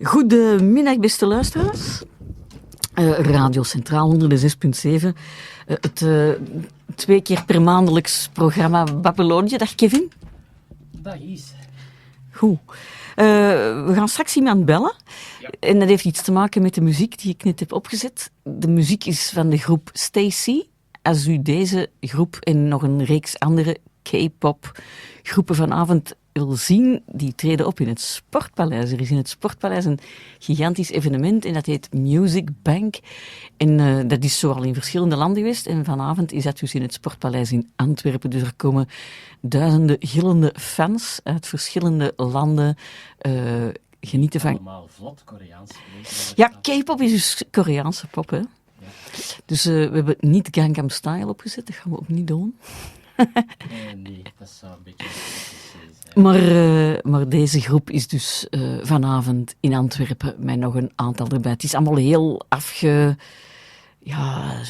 Goedemiddag, beste luisteraars. Radio Centraal 106.7. Het 2 keer per maandelijks programma Babelonië. Dag Kevin. Dag Is. Goed. We gaan straks iemand bellen. Ja. En dat heeft iets te maken met de muziek die ik net heb opgezet. De muziek is van de groep STAYC. Als u deze groep en nog een reeks andere K-pop groepen vanavond wil zien, die treden op in het Sportpaleis. Er is in het Sportpaleis een gigantisch evenement en dat heet Music Bank. En dat is zoal in verschillende landen geweest. En vanavond is dat dus in het Sportpaleis in Antwerpen. Dus er komen duizenden gillende fans uit verschillende landen genieten van... Allemaal vlot Koreaans. Ja, K-pop is dus Koreaanse pop, hè. Ja. Dus we hebben niet Gangnam Style opgezet, dat gaan we ook niet doen. Nee, dat zou een beetje zijn. Maar deze groep is dus vanavond in Antwerpen met nog een aantal erbij. Het is allemaal heel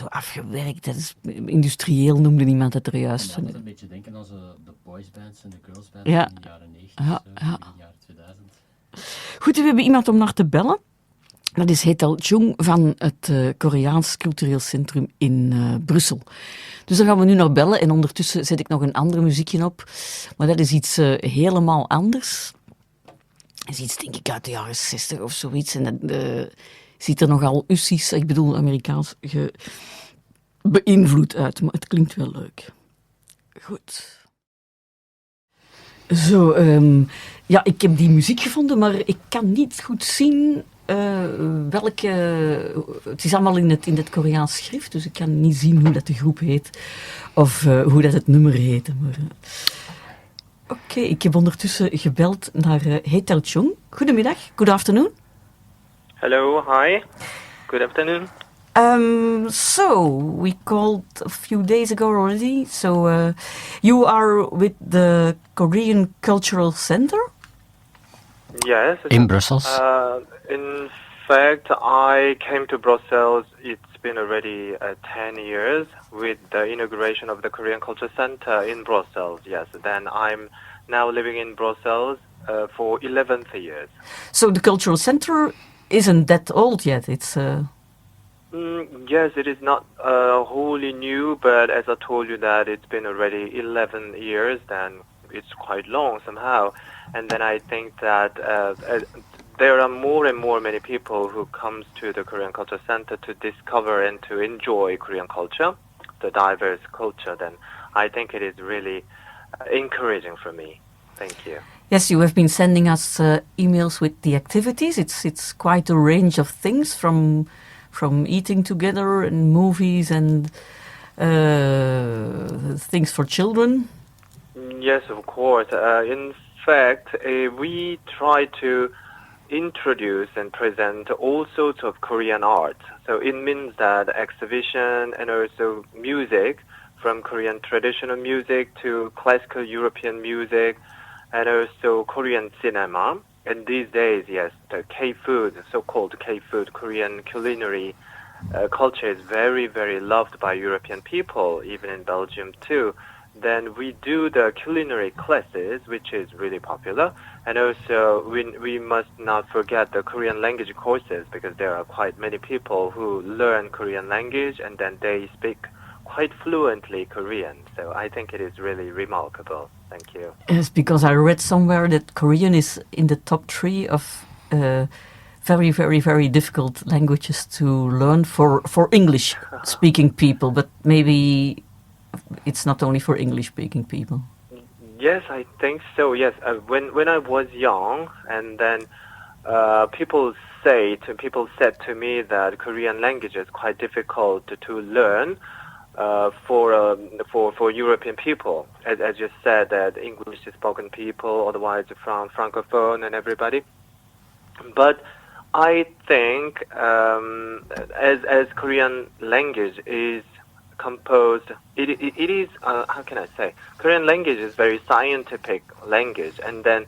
afgewerkt. Dat is, industrieel noemde iemand het er juist. Ja, dat een beetje denken aan de boysbands en de girlsbands in de jaren 90, in de jaren 2000. Goed, we hebben iemand om naar te bellen. Dat is CHUNG van het Koreaans Cultureel Centrum in Brussel. Dus daar gaan we nu naar bellen en ondertussen zet ik nog een andere muziekje op. Maar dat is iets helemaal anders. Dat is iets, denk ik, uit de jaren 60 of zoiets. En dat ziet er nogal Ussies, ik bedoel Amerikaans, beïnvloed uit. Maar het klinkt wel leuk. Goed. Zo, ja, ik heb die muziek gevonden, maar ik kan niet goed zien... het is allemaal in het Koreaans schrift, dus ik kan niet zien hoe dat de groep heet of hoe dat het nummer heette. Oké, ik heb ondertussen gebeld naar Haetal Chung. Goedemiddag, good afternoon. Hello, hi, good afternoon. So, we called a few days ago already, so you are with the Korean Cultural Center? Yes. In Brussels? In fact, I came to Brussels, it's been already 10 years with the inauguration of the Korean Cultural Center in Brussels, yes. Then I'm now living in Brussels for 11th years. So the Cultural Center isn't that old yet, it's... Yes, it is not wholly new, but as I told you that it's been already 11 years, then it's quite long somehow. And then I think that there are more and more many people who comes to the Korean Culture Center to discover and to enjoy Korean culture, the diverse culture. Then I think it is really encouraging for me. Thank you. Yes, you have been sending us emails with the activities. It's quite a range of things from eating together and movies and things for children. Yes, of course. In fact, we try to introduce and present all sorts of Korean art. So it means that exhibition and also music, from Korean traditional music to classical European music, and also Korean cinema. And these days, yes, the K-food, so-called K-food, Korean culinary culture is very, very loved by European people, even in Belgium too. Then we do the culinary classes, which is really popular. And also, we must not forget the Korean language courses, because there are quite many people who learn Korean language and then they speak quite fluently Korean. So I think it is really remarkable. Thank you. Yes, because I read somewhere that Korean is in the top 3 of very, very, very difficult languages to learn for English-speaking people, but maybe it's not only for English-speaking people. Yes, I think so. Yes, when I was young, and then people said to me that Korean language is quite difficult to learn for European people. As you said, that English-spoken people, otherwise from Francophone and everybody. But I think as Korean language is composed, it is, how can I say, Korean language is very scientific language, and then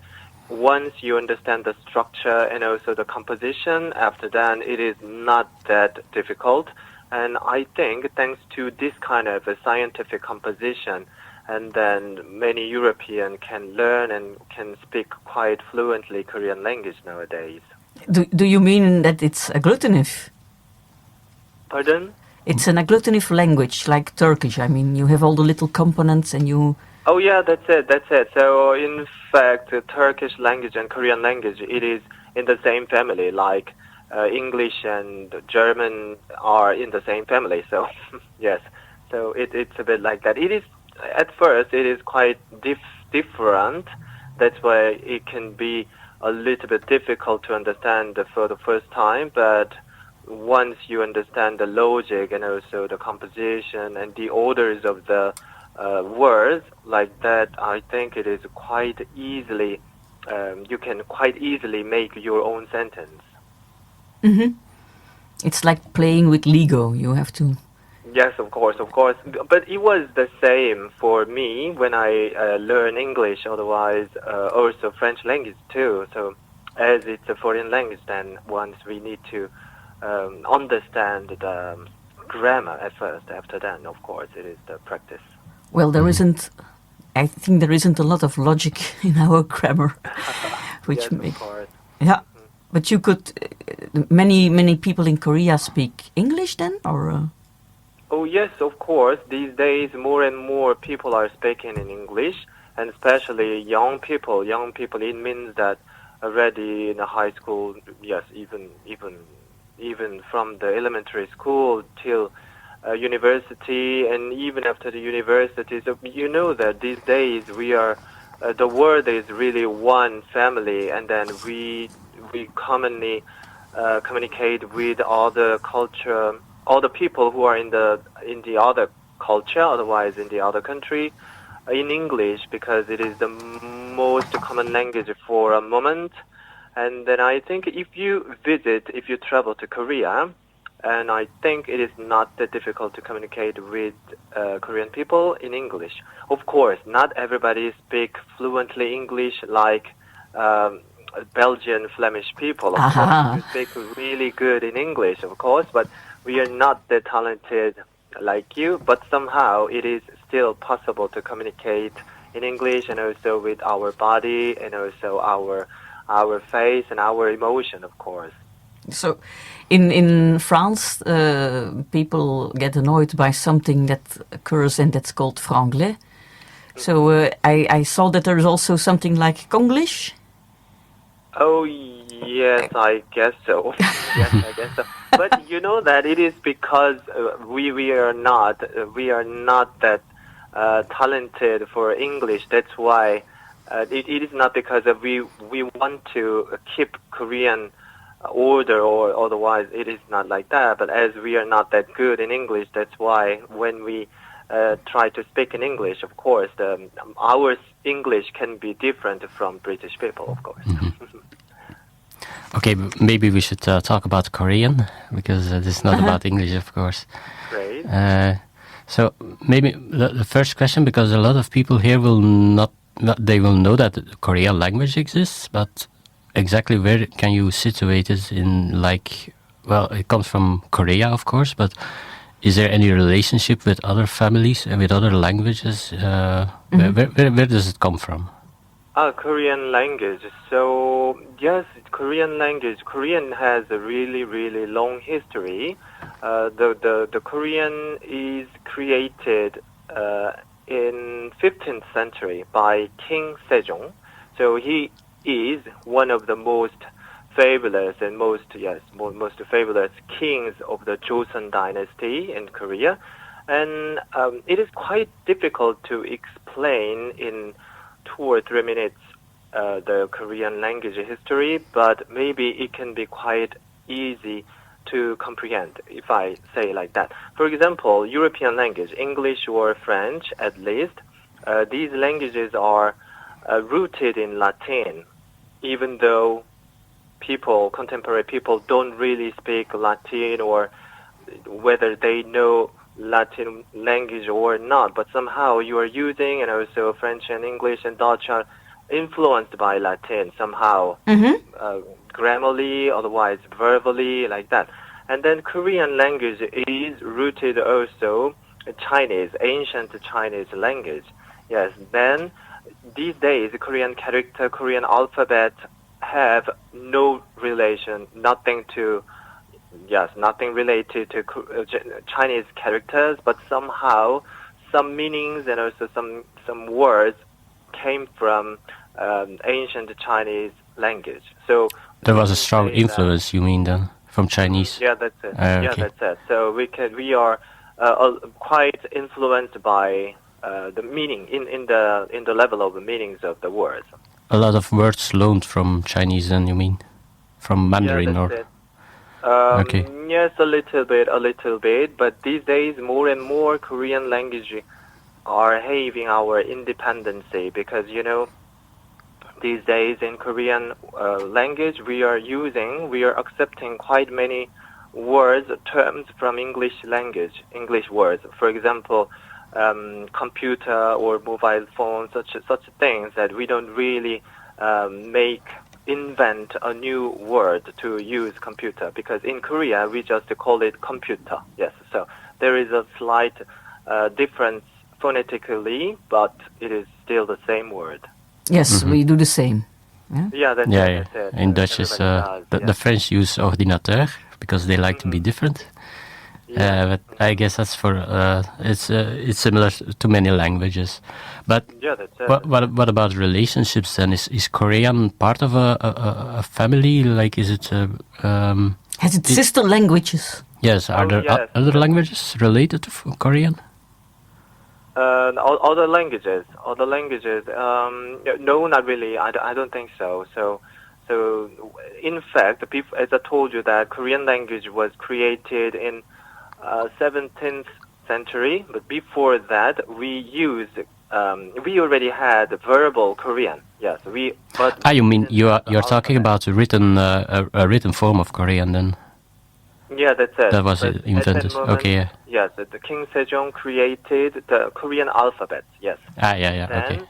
once you understand the structure and also the composition, after that it is not that difficult. And I think thanks to this kind of a scientific composition, and then many European can learn and can speak quite fluently Korean language nowadays. Do you mean that it's agglutinative? Pardon? It's an agglutinative language, like Turkish. I mean, you have all the little components and you... Oh yeah, that's it. So in fact, the Turkish language and Korean language, it is in the same family, like English and German are in the same family. So yes, so it's a bit like that. It is, at first, it is quite different. That's why it can be a little bit difficult to understand for the first time, but once you understand the logic and also the composition and the orders of the words like that, I think it is quite easily, you can quite easily make your own sentence. Mm-hmm. It's like playing with Lego. You have to... Yes, of course. But it was the same for me when I learned English, otherwise also French language too. So as it's a foreign language, then once we need to understand the grammar at first. After that, of course, it is the practice. Well, I think there isn't a lot of logic in our grammar. Yes, of course. Yeah, but you could, many people in Korea speak English then, or? Oh yes, of course. These days, more and more people are speaking in English, and especially young people. It means that already in the high school, yes, even from the elementary school till university, and even after the university. So you know that these days we are, the world is really one family, and then we commonly communicate with all the culture, all the people who are in the other culture, otherwise in the other country, in English, because it is the most common language for a moment. And then I think if you travel to Korea, and I think it is not that difficult to communicate with Korean people in English. Of course, not everybody speak fluently English like Belgian, Flemish people. Of course, we speak really good in English, of course, but we are not that talented like you. But somehow it is still possible to communicate in English, and also with our body, and also our face and our emotion, of course. So, in France, people get annoyed by something that occurs and that's called franglais. So I saw that there's also something like Konglish. Oh yes, I guess so. Yes, I guess so. But you know that it is because we are not that talented for English. That's why it is not because we want to keep Korean order, or otherwise it is not like that. But as we are not that good in English, that's why when we try to speak in English, of course, our English can be different from British people, of course. Mm-hmm. Okay, maybe we should talk about Korean, because this is not about English, of course. Great. So maybe the first question, because a lot of people here will they will know that the Korean language exists, but exactly where can you situate it in, like, well, it comes from Korea, of course, but is there any relationship with other families and with other languages? Where does it come from? Korean language. So yes, Korean language. Korean has a really, really long history. The Korean is created in 15th century by King Sejong. So he is one of the most fabulous and most fabulous kings of the Joseon dynasty in Korea. And it is quite difficult to explain in 2 or 3 minutes the Korean language history, but maybe it can be quite easy to comprehend if I say like that. For example, European language, English or French at least, these languages are rooted in Latin, even though contemporary people don't really speak Latin, or whether they know Latin language or not, but somehow you are using, and also French and English and Dutch are influenced by Latin somehow, grammarly, otherwise verbally, like that. And then Korean language is rooted also in Chinese, ancient Chinese language. Yes, then these days Korean character, Korean alphabet have no relation, nothing related to Chinese characters, but somehow some meanings and also some words came from ancient Chinese language. So there was a strong influence, you mean, then, from Chinese? Yeah, that's it. Okay. Yeah, that's it. So we are quite influenced by the meaning in the level of the meanings of the words. A lot of words loaned from Chinese, then, you mean, from Mandarin, yeah, or? It. Okay. Yes, a little bit. But these days, more and more Korean language are having our independency because these days in Korean language we are accepting quite many words, terms from English language, English words. For example, computer or mobile phone, such things that we don't really invent a new word to use computer, because in Korea we just call it computer. Yes, so there is a slight difference phonetically, but it is still the same word. Yes, we do the same. Yeah, that's it. In Dutch is the French use ordinateur because they like to be different. But I guess that's for it's similar to many languages. But that's it. What about relationships then? Is Korean part of a family? Like, is it? Has it sister languages? Yes. Are there other languages related to Korean? Other languages. No, not really. I don't think so. So in fact, as I told you, that Korean language was created in 17th century, but before that we already had verbal Korean. Yes, you mean you're talking about a written form of Korean then? Yeah, that's it. That was invented. Okay. Yeah. Yes, the King Sejong created the Korean alphabet. Yes. Yeah. Then, okay.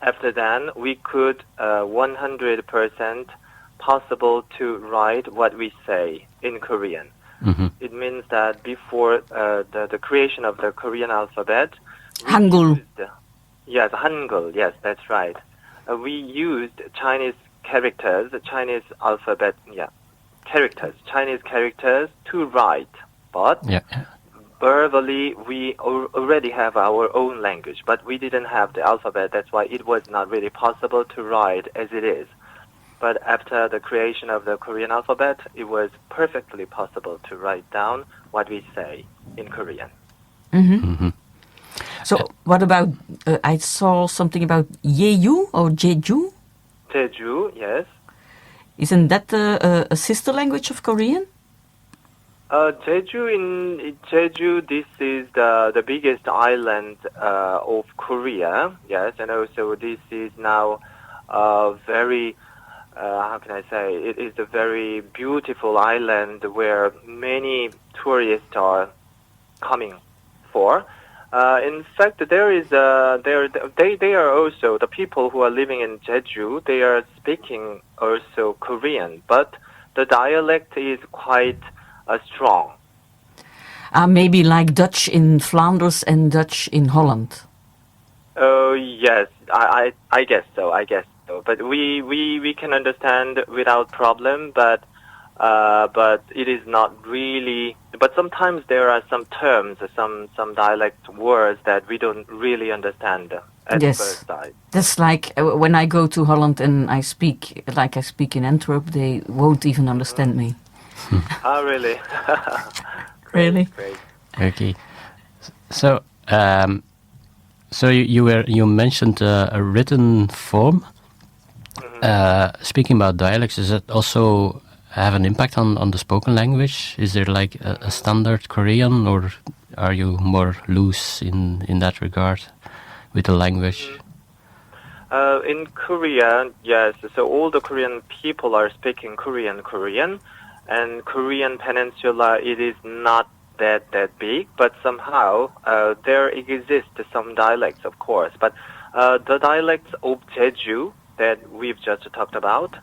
After that, we could 100% possible to write what we say in Korean. Mm-hmm. It means that before the creation of the Korean alphabet, Hangul. Yes, Hangul. Yes, that's right. We used Chinese characters, the Chinese alphabet. Yeah, Chinese characters to write. But verbally, we already have our own language, but we didn't have the alphabet. That's why it was not really possible to write as it is. But after the creation of the Korean alphabet, it was perfectly possible to write down what we say in Korean. Mm-hmm. Mm-hmm. So what about, I saw something about Jeju or Jeju? Jeju, yes. Isn't that a sister language of Korean? Jeju, this is the biggest island of Korea, yes, and also this is now very, how can I say, it is a very beautiful island where many tourists are coming for. In fact, they are also, the people who are living in Jeju, they are speaking also Korean, but the dialect is quite strong. Maybe like Dutch in Flanders and Dutch in Holland. Oh yes, I guess so. But we can understand without problem. But it is not really. But sometimes there are some terms, some dialect words that we don't really understand at first sight. That's like when I go to Holland and I speak like I speak in Antwerp, they won't even understand me. Oh, really? Really? Great. Okay. So, you mentioned a written form. Mm-hmm. Speaking about dialects, does it also have an impact on the spoken language? Is there like a standard Korean, or are you more loose in that regard with the language? In Korea, yes. So all the Korean people are speaking Korean. And Korean peninsula, it is not that big, but somehow there exist some dialects, of course. But the dialects of Jeju that we've just talked about,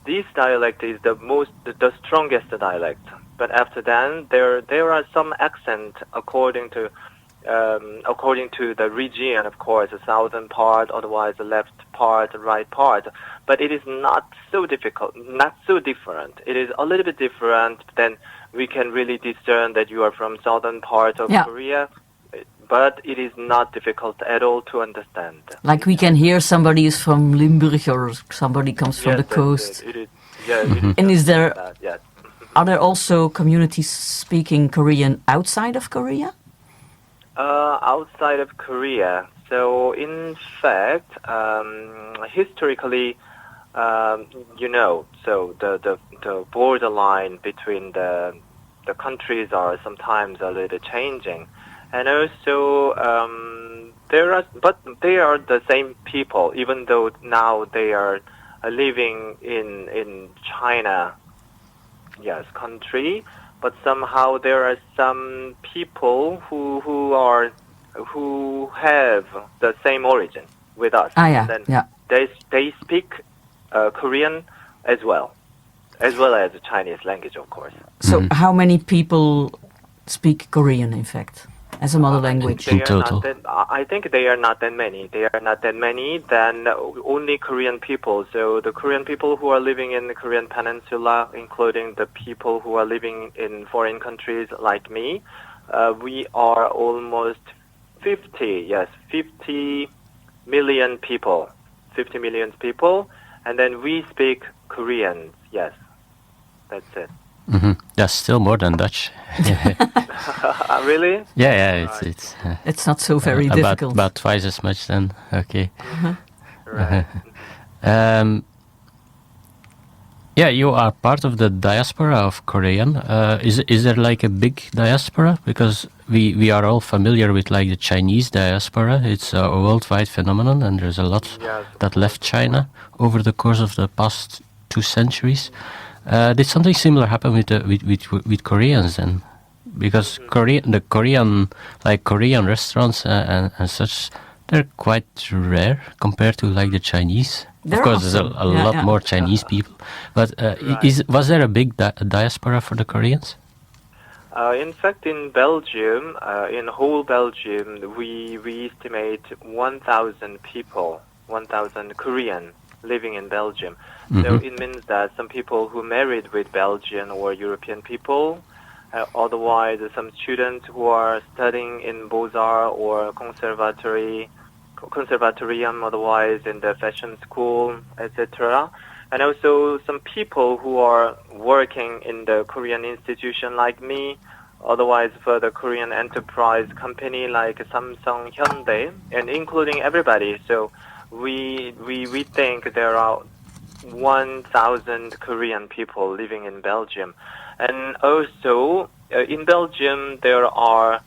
this dialect is the strongest dialect. But after that, there are some accent according to according to the region, of course, the southern part, otherwise the left part, the right part. But it is not so difficult, not so different. It is a little bit different. Then we can really discern that you are from southern part of Korea. But it is not difficult at all to understand. Like we can hear somebody is from Limburg or somebody comes from the coast. It is. Yeah, it is. And is there? Yes. Are there also communities speaking Korean outside of Korea? Outside of Korea. So in fact, historically, so the borderline between the countries are sometimes a little changing, and also they are the same people, even though now they are living in China, country. But somehow there are some people who have the same origin with us. They speak Korean as well as the Chinese language, of course. So how many people speak Korean, in fact, as a mother language? In total? I think they are not that many. They are not that many than only Korean people. So the Korean people who are living in the Korean peninsula, including the people who are living in foreign countries like me, we are almost 50 million people. 50 million people. And then we speak Korean, yes. That's it. Mm-hmm. That's still more than Dutch. Really? Yeah. It's not so very difficult. About twice as much then. Okay. Right. You are part of the diaspora of Korean. Is there like a big diaspora? Because we are all familiar with like the Chinese diaspora. It's a worldwide phenomenon, and there's a lot that left China over the course of the past 2 centuries. Did something similar happen with Koreans then? Because Korean restaurants and such, they're quite rare compared to like the Chinese. Of course, there's a lot more Chinese people. But was there a big diaspora for the Koreans? In fact, in Belgium, in whole Belgium, we estimate 1,000 people, 1,000 Korean living in Belgium. Mm-hmm. So it means that some people who married with Belgian or European people, otherwise some students who are studying in Beaux-Arts or conservatorium, otherwise in the fashion school, etc. And also some people who are working in the Korean institution like me, otherwise for the Korean enterprise company like Samsung, Hyundai, and including everybody. So we think there are 1,000 Korean people living in Belgium. And also in Belgium there are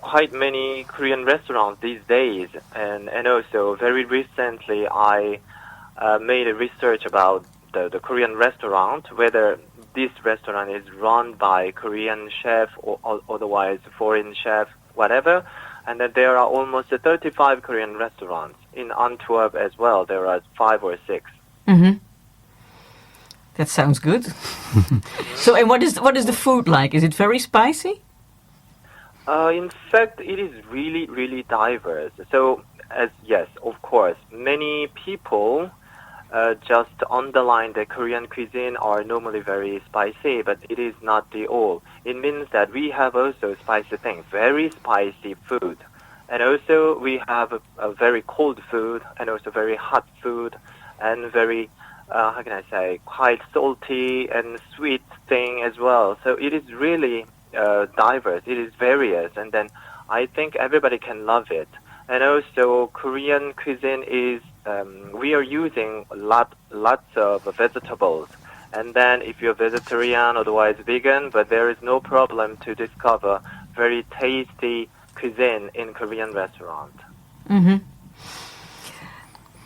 quite many Korean restaurants these days, and also very recently I made a research about the Korean restaurant, whether this restaurant is run by Korean chef or otherwise foreign chef, whatever, and that there are almost 35 Korean restaurants. In Antwerp as well, there are 5 or 6. Mm-hmm. That sounds good. So, and what is the food like? Is it very spicy? In fact, it is really, really diverse. So, yes, of course, many people just underline that Korean cuisine are normally very spicy, but it is not the all. It means that we have also spicy things, very spicy food. And also we have a very cold food and also very hot food and very, quite salty and sweet thing as well. So it is really diverse, it is various, and then I think everybody can love it. And also Korean cuisine is, we are using lots of vegetables. And then if you're vegetarian, otherwise vegan, but there is no problem to discover very tasty cuisine in Korean restaurant. Mm-hmm.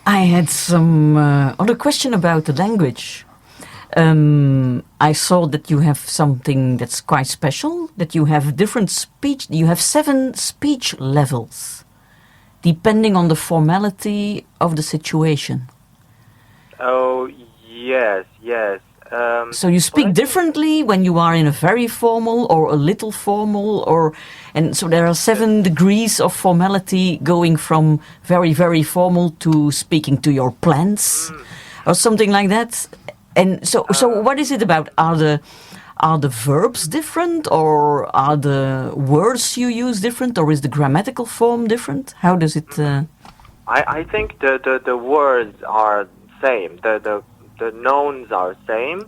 I had some other question about the language. I saw that you have something that's quite special, that you have different speech, you have 7 speech levels, depending on the formality of the situation. Oh, yes. So you speak differently when you are in a very formal or a little formal, and so there are 7 degrees of formality going from very, very formal to speaking to your plants or something like that. And so what is it about? Are the verbs different, or are the words you use different, or is the grammatical form different? How does it? I think the words are same. The nouns are same,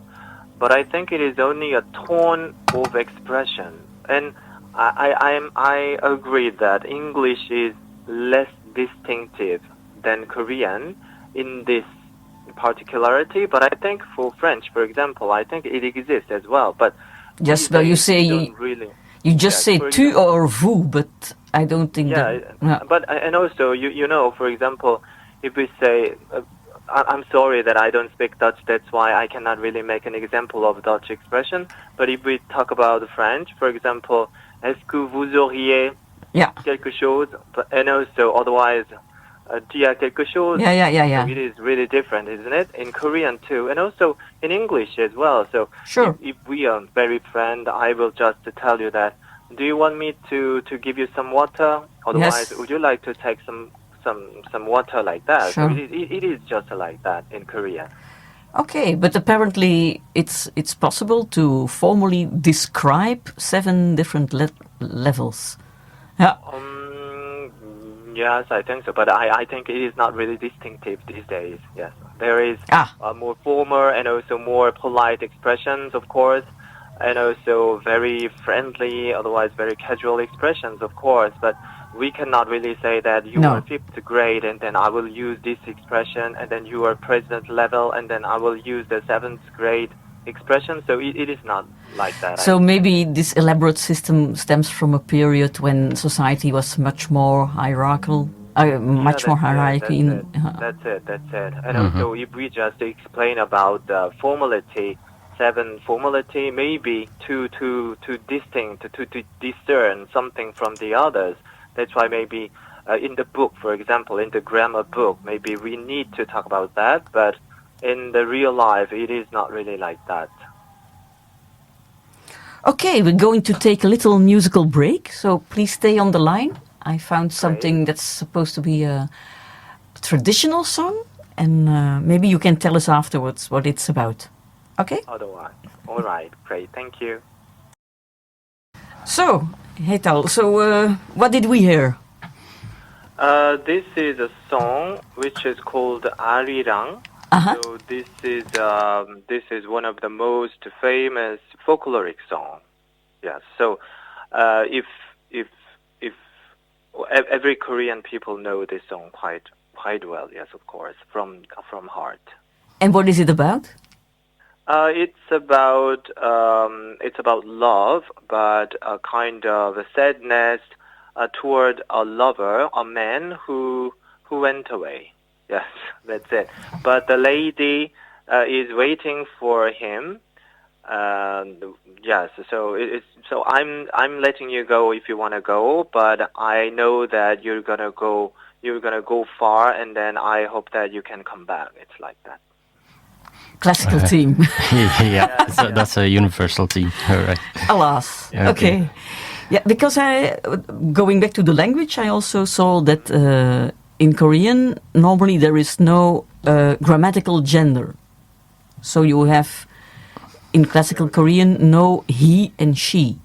but I think it is only a tone of expression. And I agree that English is less distinctive than Korean in this particularity, but I think for French, for example, I think it exists as well. But yes, well, you say you just say tu or vous, but I don't think But and also you know, for example, if we say I'm sorry that I don't speak Dutch, that's why I cannot really make an example of Dutch expression. But if we talk about French, for example, est-ce que vous auriez quelque chose? And also otherwise, tu as quelque chose? Yeah. So it is really different, isn't it? In Korean too, and also in English as well. So sure. If we are very friend, I will just tell you that, do you want me to give you some water? Otherwise, would you like to take some water, like that? Sure. So it is just like that in Korea. Okay, but apparently it's possible to formally describe 7 different levels. Yeah. Yes, I think so. But I think it is not really distinctive these days. Yes, there is more formal and also more polite expressions, of course, and also very friendly, otherwise very casual expressions, of course. But we cannot really say that you are 5th grade and then I will use this expression, and then you are president level and then I will use the 7th grade expression. So it is not like that. So maybe this elaborate system stems from a period when society was much more hierarchical, more hierarchy. That's it. And also if we just explain about the formality, 7 formality, maybe to distinct, to discern something from the others. That's why maybe in the book, for example, in the grammar book, maybe we need to talk about that, but in the real life, it is not really like that. Okay, we're going to take a little musical break, so please stay on the line. I found something that's supposed to be a traditional song, and maybe you can tell us afterwards what it's about. Okay? Otherwise. All right, great, thank you. So, Haetal, what did we hear? This is a song which is called Arirang. So this is one of the most famous folkloric songs. Yes. So if every Korean people know this song quite well. Yes, of course, from heart. And what is it about? It's about love, but a kind of a sadness toward a lover, a man who went away. Yes, that's it. But the lady is waiting for him. Yes, so I'm letting you go if you want to go, but I know that you're gonna go far, and then I hope that you can come back. It's like that. Classical theme. That's a universal theme. All right. Alas. Okay. Yeah, because going back to the language, I also saw that in Korean, normally there is no grammatical gender. So you have, in classical Korean, no he and she.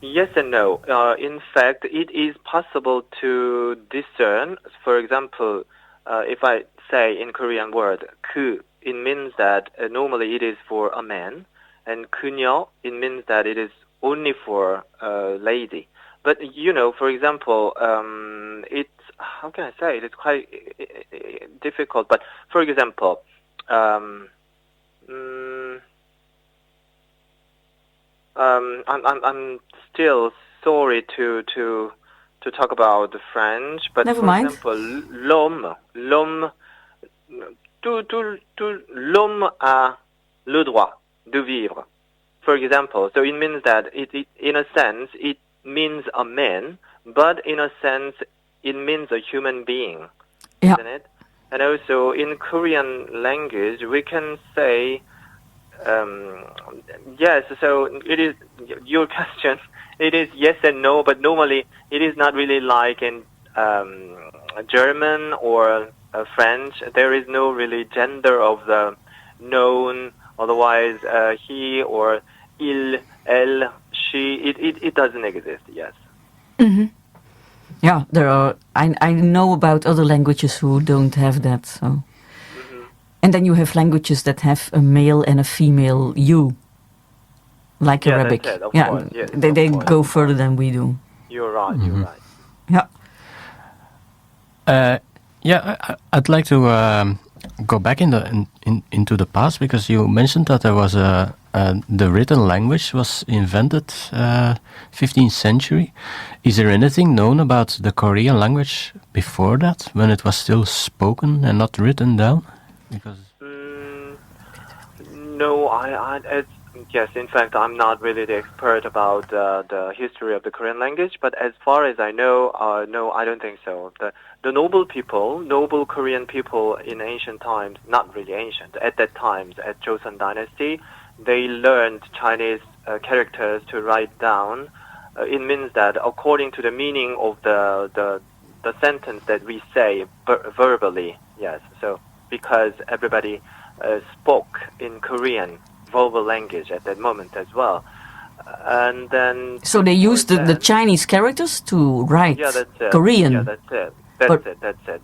Yes and no. In fact, it is possible to discern. For example, if I say in Korean word 그, it means that normally it is for a man, and 그녀, it means that it is only for a lady. But for example, it's, how can I say it? It's quite difficult. But for example, I'm still sorry to talk about the French. But never for mind. example, l'homme a le droit de vivre. For example, so it means that it in a sense it means a man, but in a sense it means a human being, isn't it? And also in Korean language, we can say, yes, so it is your question. It is yes and no, but normally it is not really like in German or French. There is no really gender of the noun. Otherwise, he or il, elle, she. It doesn't exist. Yes. Mm-hmm. Yeah, there are. I know about other languages who don't have that. So, and then you have languages that have a male and a female you, like Arabic. That's it, of yeah, course. Yes, they of course. go further than we do. You're right. You're right. Yeah. I'd like to go back into the past, because you mentioned that there was the written language was invented 15th century. Is there anything known about the Korean language before that, when it was still spoken and not written down? Because no, yes. In fact, I'm not really the expert about the history of the Korean language. But as far as I know, no, I don't think so. The noble Korean people in ancient times, not really ancient, at that times, at Joseon Dynasty, they learned Chinese characters to write down. It means that according to the meaning of the sentence that we say verbally, yes. So because everybody spoke in Korean verbal language at that moment as well, and then so they used the Chinese characters to write Korean. Yeah, that's it. That's it.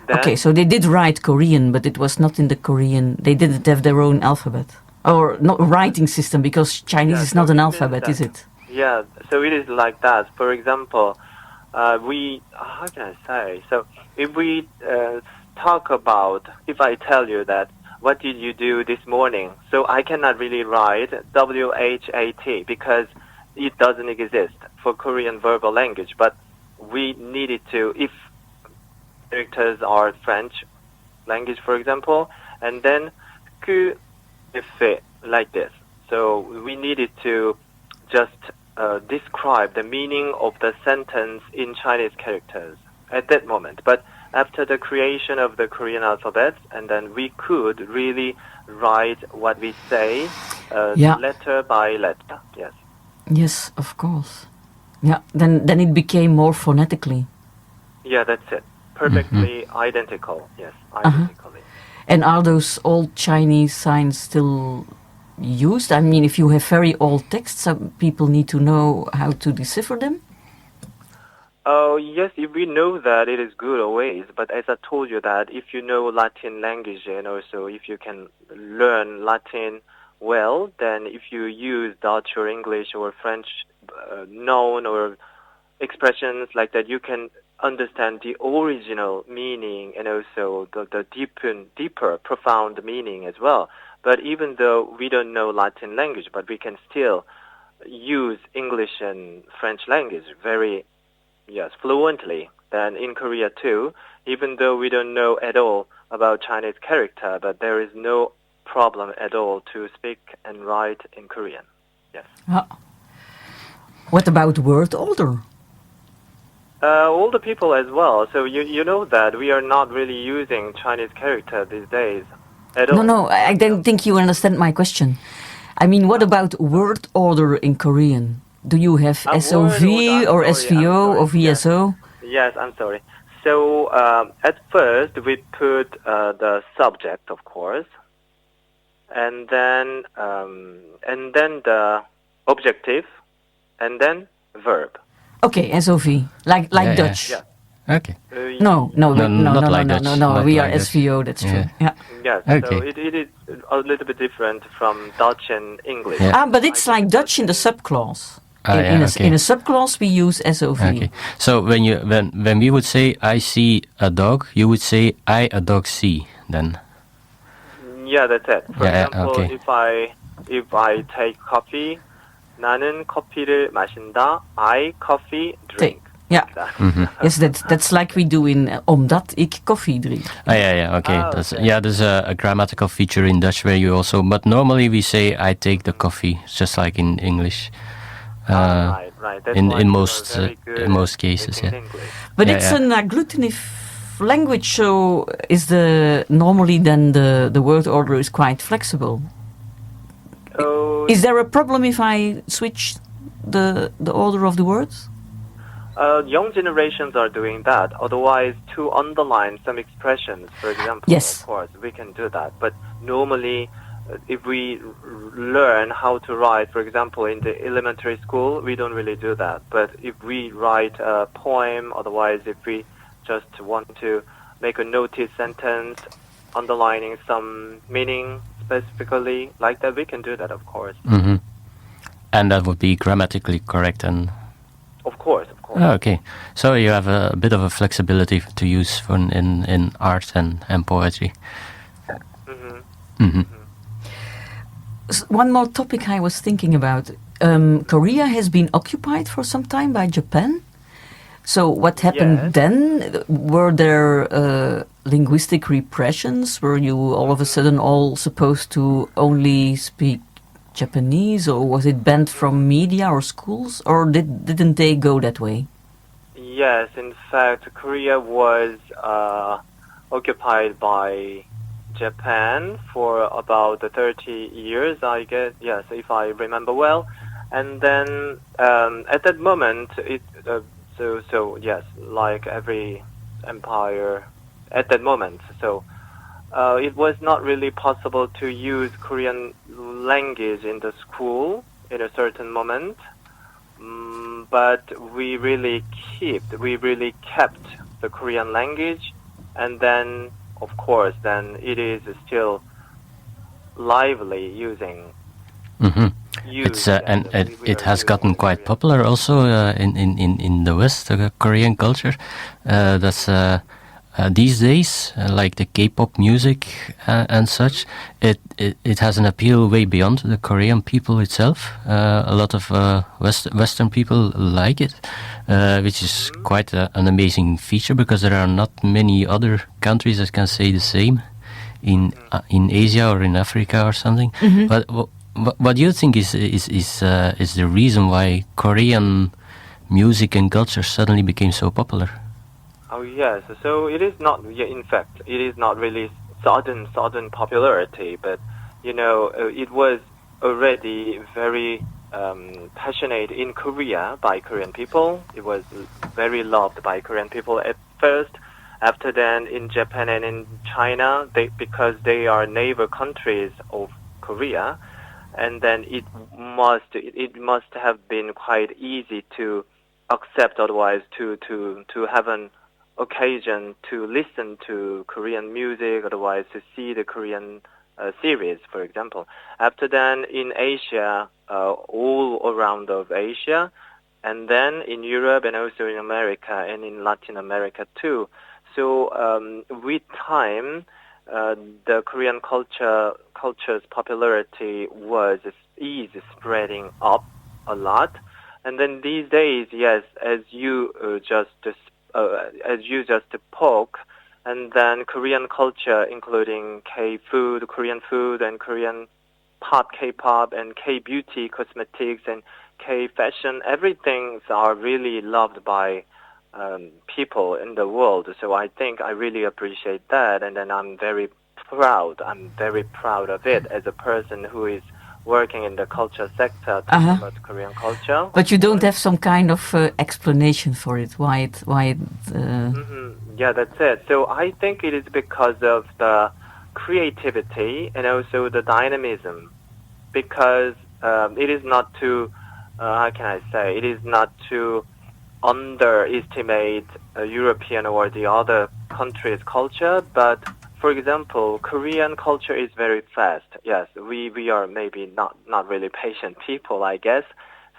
Then, okay, so they did write Korean, but it was not in the Korean. They didn't have their own alphabet or not writing system, because Chinese is not an alphabet, is it? Yeah, so it is like that. For example, how can I say? So if we talk about, if I tell you that, what did you do this morning? So I cannot really write WHAT because it doesn't exist for Korean verbal language. But we needed to, if characters are French language, for example, and then que fait like this. So we needed to just describe the meaning of the sentence in Chinese characters at that moment. But after the creation of the Korean alphabet, and then we could really write what we say letter by letter. Yes. Yes, of course. Yeah. Then it became more phonetically. Yeah, that's it. Perfectly identical. Yes, identically. And are those old Chinese signs still used? I mean, if you have very old texts, some people need to know how to decipher them. Oh, yes, if we know that, it is good always. But as I told you that, if you know Latin language and also if you can learn Latin well, then if you use Dutch or English or French noun or expressions like that, you can understand the original meaning and also the deeper, profound meaning as well. But even though we don't know Latin language, but we can still use English and French language very fluently. Then in Korea too, even though we don't know at all about Chinese character, but there is no problem at all to speak and write in Korean. Yes. What about word order? Older people as well. So you know that we are not really using Chinese character these days at all. No, I don't think you understand my question. I mean, what about word order in Korean? Do you have SOV or SVO or VSO? Yes, I'm sorry. So at first we put the subject, of course, and then the objective, and then verb. Okay, SOV, like Dutch. Yeah. Okay. No, not like Dutch. We are SVO. That's true. Yeah. Yes. Okay. So it is a little bit different from Dutch and English. Yeah. But it's like Dutch in the subclause. In a subclause, we use SOV. Okay. So when we would say I see a dog, you would say I a dog see. Then. Yeah, that's it. For example, if I take coffee, 나는 커피를 마신다. I coffee drink. Yeah. Yes, that's like we do in omdat ik koffie drink. Okay. There's a grammatical feature in Dutch where you also, but normally we say I take the coffee, just like in English. Right. That's in most cases, yeah. But it's an agglutinative language, so is normally then the word order is quite flexible. Oh, Is there a problem if I switch the order of the words? young generations are doing that. Otherwise, to underline some expressions, for example, Yes. of course, we can do that. But normally, if we learn how to write, for example, in the elementary school, we don't really do that. But if we write a poem, otherwise, if we just want to make a notice sentence, underlining some meaning specifically, like that, we can do that, of course. Mm-hmm. And that would be grammatically correct and... Of course, of course. Oh, okay. So you have a bit of a flexibility to use in art and poetry. Mm-hmm. Mm-hmm. One more topic I was thinking about. Korea has been occupied for some time by Japan. So what happened Yes. then? Were there linguistic repressions? Were you all of a sudden all supposed to only speak Japanese, or was it banned from media or schools, or didn't they go that way? Yes, in fact, Korea was occupied by Japan for about 30 years, I guess. Yes, if I remember well. And then at that moment, so yes, like every empire at that moment. So it was not really possible to use Korean language in the school in a certain moment. But we really kept the Korean language, and then of course then it is still lively using. Mm-hmm. Used, And we it are has using gotten quite Korean. popular also in the West, Korean culture. That's these days, like the K-pop music and such. It has an appeal way beyond the Korean people itself. A lot of Western people like it, which is quite an amazing feature, because there are not many other countries that can say the same in Asia or in Africa or something. Mm-hmm. But what do you think is the reason why Korean music and culture suddenly became so popular? Oh yes, so it is not. Yeah, in fact, it is not really sudden popularity, but it was already very passionate in Korea by Korean people. It was very loved by Korean people at first. After then, in Japan and in China, because they are neighbor countries of Korea, and then it must have been quite easy to accept, otherwise to have an occasion to listen to Korean music, otherwise to see the Korean series, for example. After then, in Asia, all around of Asia, and then in Europe and also in America and in Latin America too. So with time, the Korean culture's popularity is spreading up a lot. And then these days, yes, as you just poke, and then Korean culture, including Korean food, and Korean pop, K-pop, and K-beauty, cosmetics, and K-fashion, everything are really loved by people in the world. So I think I really appreciate that, and then I'm very proud of it as a person who is working in the culture sector to promote Korean culture. But you don't have some kind of explanation for it, why it Yeah, that's it. So I think it is because of the creativity and also the dynamism, because it is not to, how can I say, it is not to underestimate European or the other countries' culture, but for example, Korean culture is very fast. Yes, we are maybe not really patient people, I guess.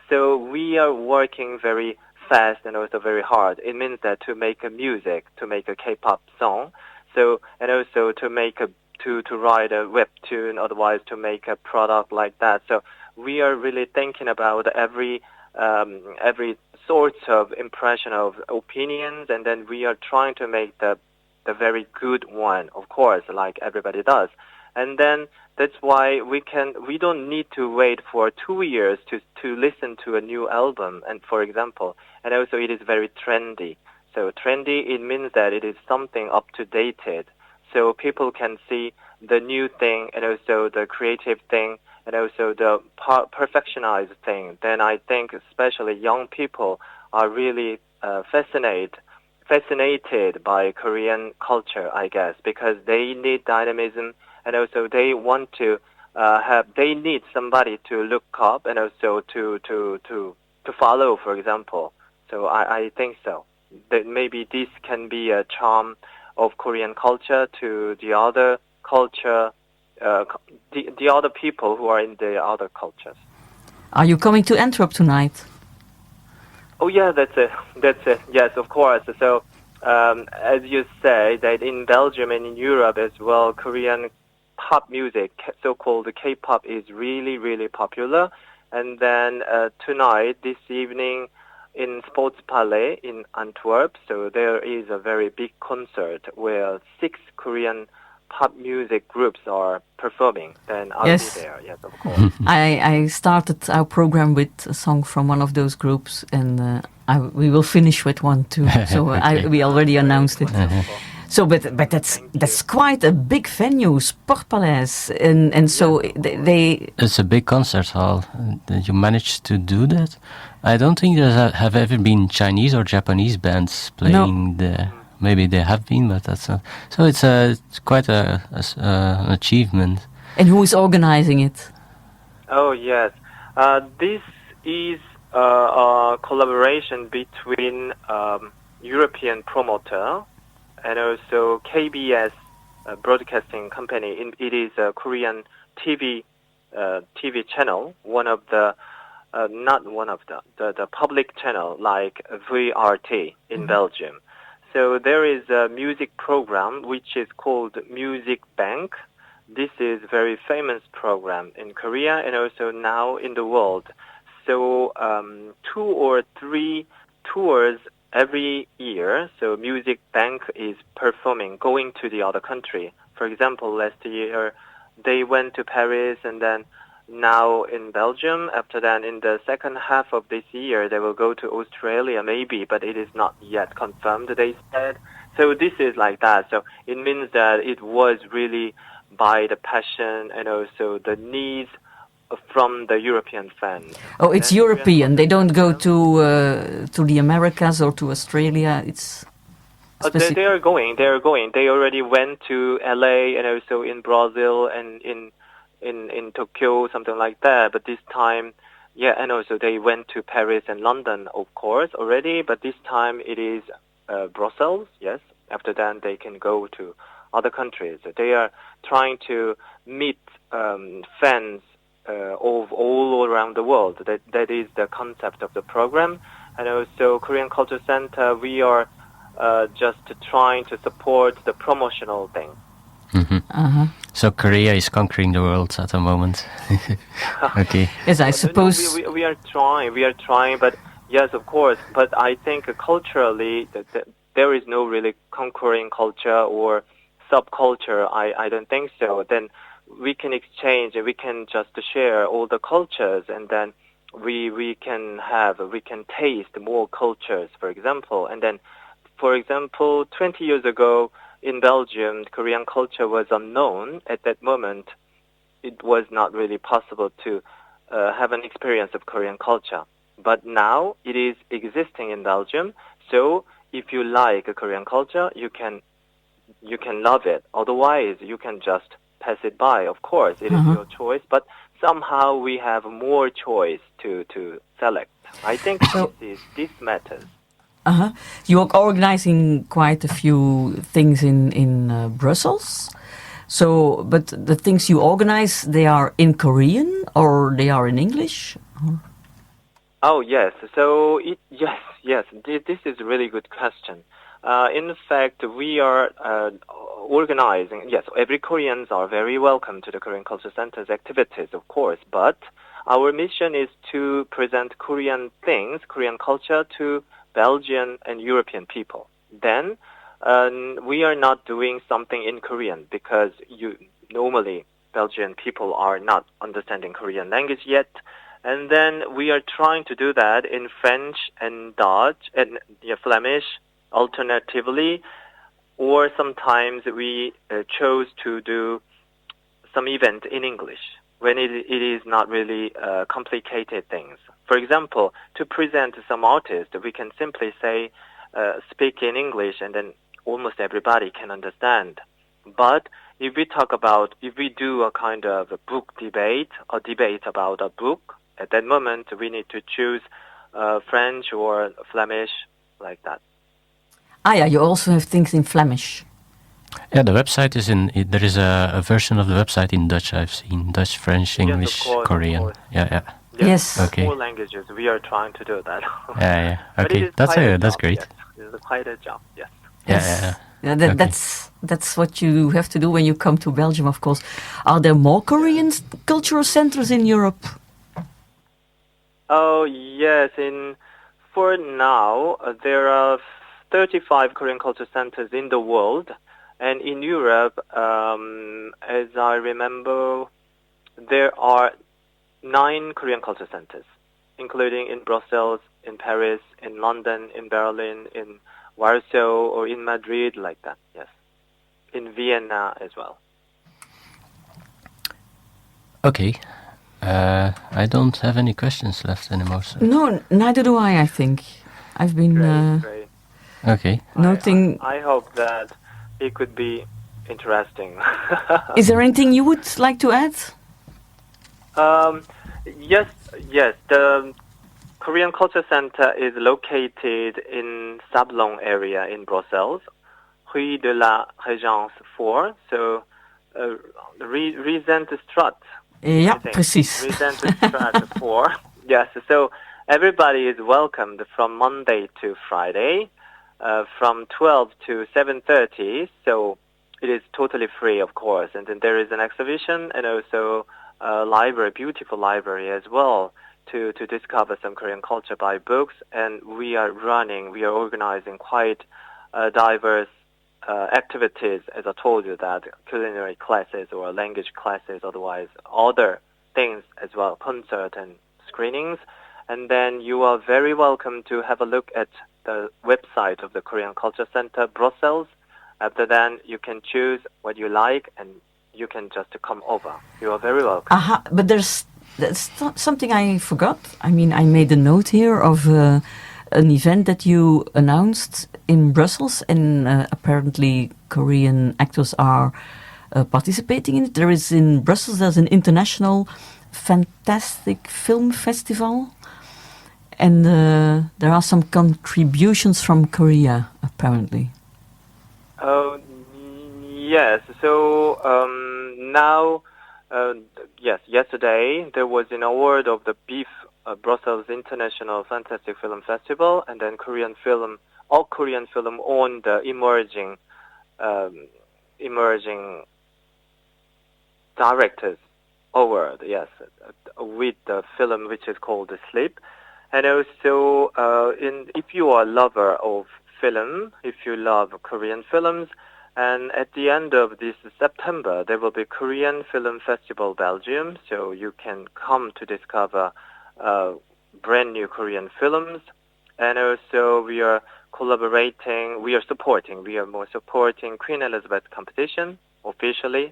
So we are working very fast and also very hard. It means that to make a music, to make a K-pop song, so and also to make to write a webtoon, otherwise to make a product like that. So we are really thinking about every sort of impression of opinions, and then we are trying to make the very good one, of course, like everybody does. And then that's why we don't need to wait for 2 years to listen to a new album, and for example, and also it is very trendy. So trendy, it means that it is something up-to-dated. So people can see the new thing and also the creative thing and also the perfectionized thing. Then I think especially young people are really fascinated by Korean culture, I guess, because they need dynamism and also they want to they need somebody to look up and also to follow, for example. So I think so. That maybe this can be a charm of Korean culture to the other culture, the other people who are in the other cultures. Are you coming to Antwerp tonight? Oh yeah, that's it. Yes, of course. So as you say, that in Belgium and in Europe as well, Korean pop music, so-called K-pop, is really, really popular. And then tonight, this evening, in Sportpaleis in Antwerp, so there is a very big concert where 6 Korean pop music groups are performing. Then I'll be there, yes, of course. I started our program with a song from one of those groups, and we will finish with one too. So Okay. we already announced it. So, but that's quite a big venue, Sportpaleis, and so they. It's a big concert hall. Did you manage to do that? I don't think there have ever been Chinese or Japanese bands playing there. Maybe they have been, but that's not. So it's quite an achievement. And who is organizing it? Oh yes, this is a collaboration between European promoter and also KBS broadcasting company. It is a Korean TV channel, one of the the public channel like VRT in Belgium. So there is a music program which is called Music Bank. This is a very famous program in Korea and also now in the world. So 2 or 3 tours every year. So Music Bank is performing, going to the other country. For example, last year they went to Paris and then now in Belgium. After that, in the second half of this year, they will go to Australia maybe, but it is not yet confirmed, they said. So this is like that. So it means that it was really by the passion and also the needs from the European fans. Oh, it's European. They don't go to the Americas or to Australia. It's they are going. They are going. They already went to LA and also in Brazil and in Tokyo, something like that. But this time, and also they went to Paris and London, of course, already. But this time it is Brussels. Yes. After that, they can go to other countries. They are trying to meet fans of all around the world. That is the concept of the program. And also Korean Cultural Center, we are just trying to support the promotional thing. Mm-hmm. So Korea is conquering the world at the moment. Okay. Yes, I suppose. We are trying, but yes, of course. But I think culturally, there is no really conquering culture or subculture. I don't think so. Then we can exchange and we can just share all the cultures, and then we can taste more cultures, for example. And then, for example, 20 years ago in Belgium, Korean culture was unknown. At that moment, it was not really possible to have an experience of Korean culture. But now it is existing in Belgium. So if you like a Korean culture, you can love it. Otherwise, you can just pass it by. Of course, it is your choice. But somehow we have more choice to select. I think this matters. You're organizing quite a few things in Brussels. So, but the things you organize, they are in Korean or they are in English? Oh yes. So yes. This is a really good question. In fact, we are organizing. Yes, every Koreans are very welcome to the Korean Culture Center's activities, of course. But our mission is to present Korean things, Korean culture to Belgian and European people. Then we are not doing something in Korean because normally Belgian people are not understanding Korean language yet. And then we are trying to do that in French and Dutch and Flemish, alternatively, or sometimes we chose to do some event in English when it is not really complicated things. For example, to present some artist, we can simply say, speak in English, and then almost everybody can understand. But if we do a kind of a book debate, or debate about a book, at that moment we need to choose French or Flemish, like that. Yeah, you also have things in Flemish. Yeah, the website is there is a version of the website in Dutch. I've seen Dutch, French, English, yes, of course, Korean. Of course. Yeah. Yes. Okay. 4 languages. We are trying to do that. Yeah. Okay, that's great. Yes. It's quite a job. Yes. Yeah, Okay. that's what you have to do when you come to Belgium, of course. Are there more Korean cultural centers in Europe? Oh yes. For now, there are 35 Korean culture centers in the world, and in Europe, as I remember, there are 9 Korean culture centers, including in Brussels, in Paris, in London, in Berlin, in Warsaw, or in Madrid, like that, yes. In Vienna as well. Okay. I don't have any questions left anymore. So. No, neither do I think. I've been Great. Okay. noting... I hope that it could be interesting. Is there anything you would like to add? Yes. The Korean Culture Center is located in Sablon area in Brussels, Rue de la Régence 4, so Regentstraat. Ja, precies. Regentstraat 4. Yes, so everybody is welcomed from Monday to Friday, from 12 to 7:30. So it is totally free, of course. And then there is an exhibition and also a library, beautiful library as well, to discover some Korean culture by books. And we are organizing quite diverse activities, as I told you, that culinary classes or language classes, otherwise other things as well, concert and screenings. And then you are very welcome to have a look at the website of the Korean Culture Center, Brussels. After then, you can choose what you like and you can just come over. You are very welcome. But there's something I forgot. I mean, I made a note here of an event that you announced in Brussels, and apparently Korean actors are participating in it. There's an international fantastic film festival, and there are some contributions from Korea, apparently. Oh, yes. So now, yesterday there was an award of the BIF Brussels International Fantastic Film Festival, and then Korean film on the emerging directors award. Yes, with the film which is called The Sleep, and also if you are a lover of film, if you love Korean films, and at the end of this September there will be Korean Film Festival Belgium, so you can come to discover brand new Korean films. And also we are supporting Queen Elizabeth competition officially,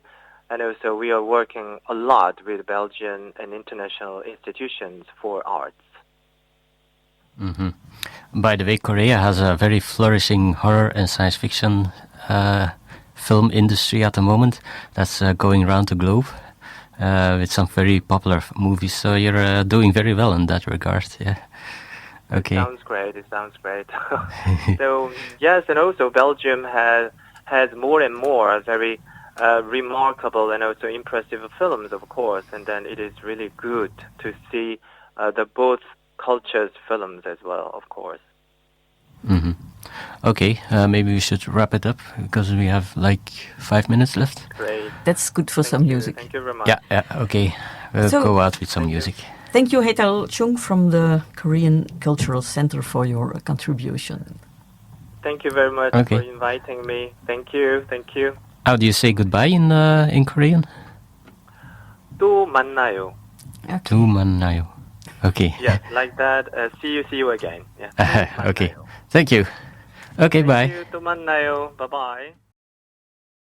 and also we are working a lot with Belgian and international institutions for arts. Mm-hmm. By the way, Korea has a very flourishing horror and science fiction film industry at the moment that's going around the globe with some very popular movies. So you're doing very well in that regard. Yeah. Okay. It sounds great. So yes, and also Belgium has more and more very remarkable and also impressive films, of course, and then it is really good to see the both cultures' films as well, of course. Mm-hmm. Okay, maybe we should wrap it up because we have like 5 minutes left. Great. That's good for some music. Thank you very much. Yeah, okay. We'll go out with some music. Thank you, Haetal Chung from the Korean Cultural Center, for your contribution. Thank you very much for inviting me. Thank you. How do you say goodbye in Korean? 또 만나요. 또 만나요. Okay. Yes, like that. See you again. Yeah. Okay. Thank you. Okay, bye. Thank you. 또 만나요. Bye bye.